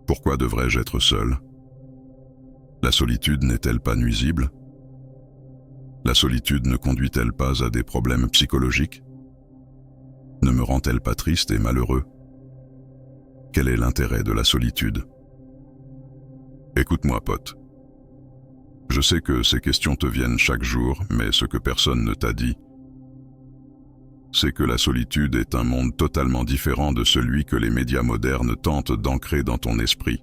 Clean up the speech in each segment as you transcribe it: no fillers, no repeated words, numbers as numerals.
Pourquoi devrais-je être seul? La solitude n'est-elle pas nuisible? La solitude ne conduit-elle pas à des problèmes psychologiques? Ne me rend-elle pas triste et malheureux? Quel est l'intérêt de la solitude? Écoute-moi, pote. Je sais que ces questions te viennent chaque jour, mais ce que personne ne t'a dit, c'est que la solitude est un monde totalement différent de celui que les médias modernes tentent d'ancrer dans ton esprit.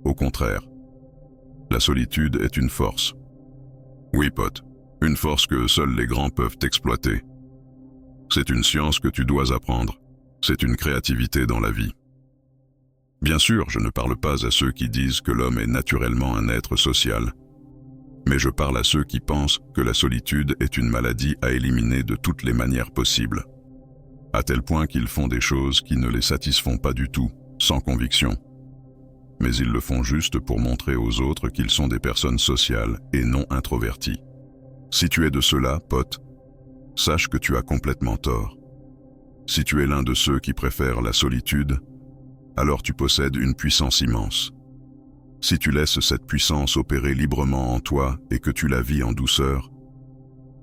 Au contraire, la solitude est une force. Oui, pote, une force que seuls les grands peuvent exploiter. C'est une science que tu dois apprendre. C'est une créativité dans la vie. Bien sûr, je ne parle pas à ceux qui disent que l'homme est naturellement un être social. Mais je parle à ceux qui pensent que la solitude est une maladie à éliminer de toutes les manières possibles. À tel point qu'ils font des choses qui ne les satisfont pas du tout, sans conviction. Mais ils le font juste pour montrer aux autres qu'ils sont des personnes sociales et non introverties. Si tu es de ceux-là, pote, sache que tu as complètement tort. Si tu es l'un de ceux qui préfèrent la solitude, alors tu possèdes une puissance immense. Si tu laisses cette puissance opérer librement en toi et que tu la vis en douceur,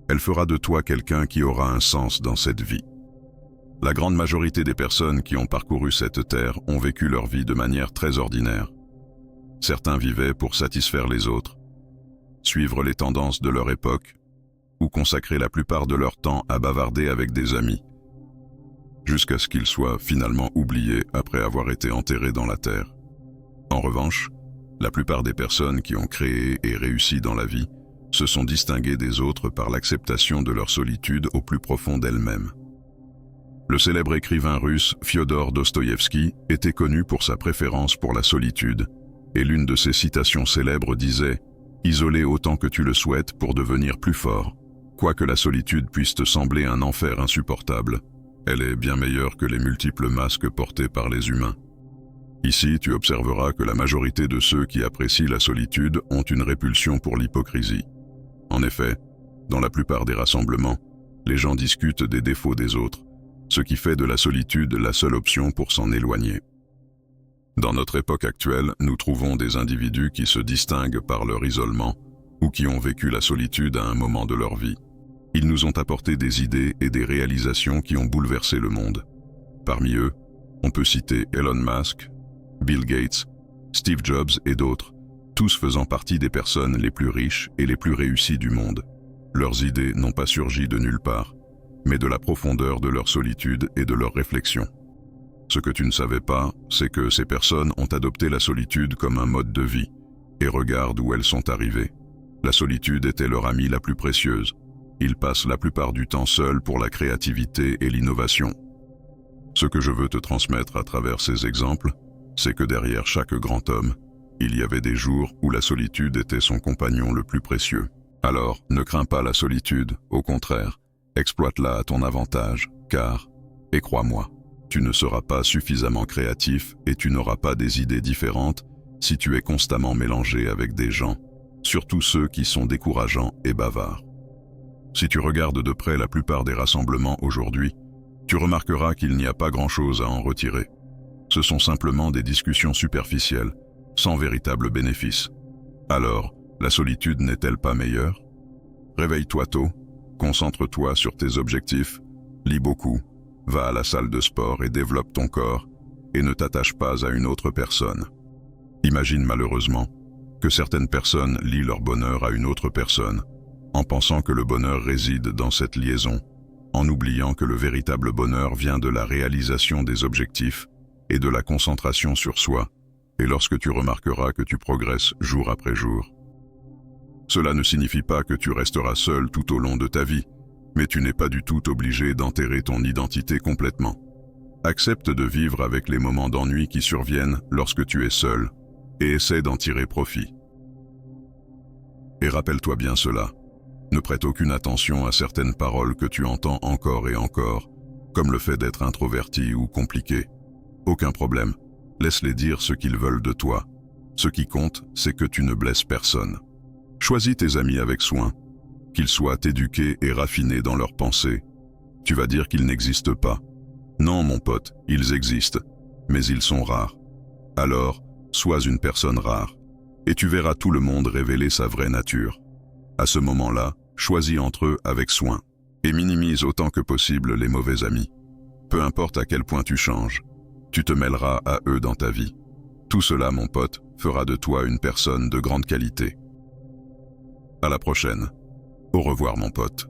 elle fera de toi quelqu'un qui aura un sens dans cette vie. La grande majorité des personnes qui ont parcouru cette terre ont vécu leur vie de manière très ordinaire. Certains vivaient pour satisfaire les autres, suivre les tendances de leur époque, ou consacrer la plupart de leur temps à bavarder avec des amis, jusqu'à ce qu'ils soient finalement oubliés après avoir été enterrés dans la terre. En revanche, la plupart des personnes qui ont créé et réussi dans la vie se sont distinguées des autres par l'acceptation de leur solitude au plus profond d'elles-mêmes. Le célèbre écrivain russe Fyodor Dostoïevski était connu pour sa préférence pour la solitude, et l'une de ses citations célèbres disait « Isolé autant que tu le souhaites pour devenir plus fort. Quoique la solitude puisse te sembler un enfer insupportable, elle est bien meilleure que les multiples masques portés par les humains. » Ici, tu observeras que la majorité de ceux qui apprécient la solitude ont une répulsion pour l'hypocrisie. En effet, dans la plupart des rassemblements, les gens discutent des défauts des autres, ce qui fait de la solitude la seule option pour s'en éloigner. Dans notre époque actuelle, nous trouvons des individus qui se distinguent par leur isolement ou qui ont vécu la solitude à un moment de leur vie. Ils nous ont apporté des idées et des réalisations qui ont bouleversé le monde. Parmi eux, on peut citer Elon Musk, Bill Gates, Steve Jobs et d'autres, tous faisant partie des personnes les plus riches et les plus réussies du monde. Leurs idées n'ont pas surgi de nulle part, mais de la profondeur de leur solitude et de leur réflexion. Ce que tu ne savais pas, c'est que ces personnes ont adopté la solitude comme un mode de vie, et regarde où elles sont arrivées. La solitude était leur amie la plus précieuse. Ils passent la plupart du temps seuls pour la créativité et l'innovation. Ce que je veux te transmettre à travers ces exemples, c'est que derrière chaque grand homme, il y avait des jours où la solitude était son compagnon le plus précieux. Alors, ne crains pas la solitude, au contraire, exploite-la à ton avantage, car, et crois-moi, tu ne seras pas suffisamment créatif et tu n'auras pas des idées différentes si tu es constamment mélangé avec des gens, surtout ceux qui sont décourageants et bavards. Si tu regardes de près la plupart des rassemblements aujourd'hui, tu remarqueras qu'il n'y a pas grand-chose à en retirer. Ce sont simplement des discussions superficielles, sans véritable bénéfice. Alors, la solitude n'est-elle pas meilleure? Réveille-toi tôt, concentre-toi sur tes objectifs, lis beaucoup, va à la salle de sport et développe ton corps, et ne t'attache pas à une autre personne. Imagine malheureusement que certaines personnes lient leur bonheur à une autre personne, en pensant que le bonheur réside dans cette liaison, en oubliant que le véritable bonheur vient de la réalisation des objectifs et de la concentration sur soi, et lorsque tu remarqueras que tu progresses jour après jour. Cela ne signifie pas que tu resteras seul tout au long de ta vie, mais tu n'es pas du tout obligé d'enterrer ton identité complètement. Accepte de vivre avec les moments d'ennui qui surviennent lorsque tu es seul, et essaie d'en tirer profit. Et rappelle-toi bien cela, ne prête aucune attention à certaines paroles que tu entends encore et encore, comme le fait d'être introverti ou compliqué. Aucun problème, laisse-les dire ce qu'ils veulent de toi. Ce qui compte, c'est que tu ne blesses personne. Choisis tes amis avec soin, qu'ils soient éduqués et raffinés dans leurs pensées. Tu vas dire qu'ils n'existent pas. Non, mon pote, ils existent, mais ils sont rares. Alors, sois une personne rare, et tu verras tout le monde révéler sa vraie nature. À ce moment-là, choisis entre eux avec soin, et minimise autant que possible les mauvais amis. Peu importe à quel point tu changes, tu te mêleras à eux dans ta vie. Tout cela, mon pote, fera de toi une personne de grande qualité. À la prochaine. Au revoir, mon pote.